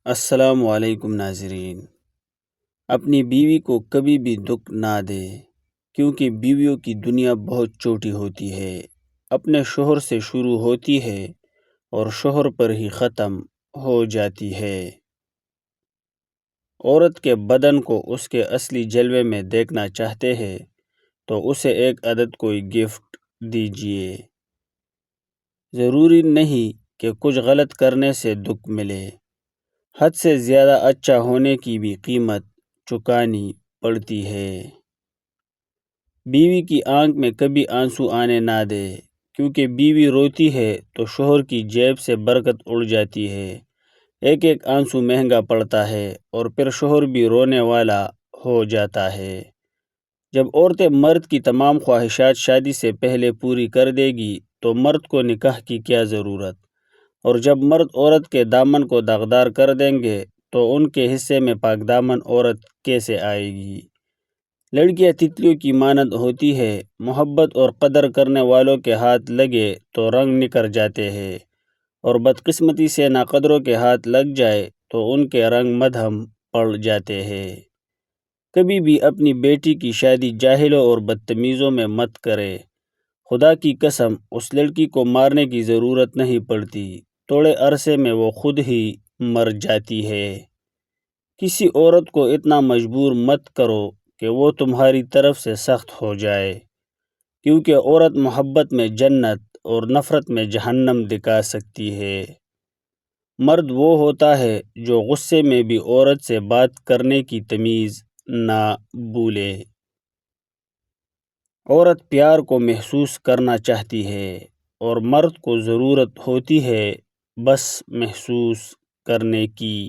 السلام علیکم ناظرین۔ اپنی بیوی کو کبھی بھی دکھ نہ دے، کیونکہ بیویوں کی دنیا بہت چھوٹی ہوتی ہے۔ اپنے شوہر سے شروع ہوتی ہے اور شوہر پر ہی ختم ہو جاتی ہے۔ عورت کے بدن کو اس کے اصلی جلوے میں دیکھنا چاہتے ہیں تو اسے ایک عدد کوئی گفٹ دیجیے۔ ضروری نہیں کہ کچھ غلط کرنے سے دکھ ملے، حد سے زیادہ اچھا ہونے کی بھی قیمت چکانی پڑتی ہے۔ بیوی کی آنکھ میں کبھی آنسو آنے نہ دے، کیونکہ بیوی روتی ہے تو شوہر کی جیب سے برکت اڑ جاتی ہے۔ ایک ایک آنسو مہنگا پڑتا ہے اور پھر شوہر بھی رونے والا ہو جاتا ہے۔ جب عورتیں مرد کی تمام خواہشات شادی سے پہلے پوری کر دے گی تو مرد کو نکاح کی کیا ضرورت؟ اور جب مرد عورت کے دامن کو داغدار کر دیں گے تو ان کے حصے میں پاک دامن عورت کیسے آئے گی؟ لڑکیاں تتلیوں کی مانند ہوتی ہے، محبت اور قدر کرنے والوں کے ہاتھ لگے تو رنگ نکھر جاتے ہیں، اور بدقسمتی سے ناقدروں کے ہاتھ لگ جائے تو ان کے رنگ مدھم پڑ جاتے ہیں۔ کبھی بھی اپنی بیٹی کی شادی جاہلوں اور بدتمیزوں میں مت کرے۔ خدا کی قسم، اس لڑکی کو مارنے کی ضرورت نہیں پڑتی، تھوڑے عرصے میں وہ خود ہی مر جاتی ہے۔ کسی عورت کو اتنا مجبور مت کرو کہ وہ تمہاری طرف سے سخت ہو جائے، کیونکہ عورت محبت میں جنت اور نفرت میں جہنم دکھا سکتی ہے۔ مرد وہ ہوتا ہے جو غصے میں بھی عورت سے بات کرنے کی تمیز نہ بھولے۔ عورت پیار کو محسوس کرنا چاہتی ہے اور مرد کو ضرورت ہوتی ہے بس محسوس کرنے کی۔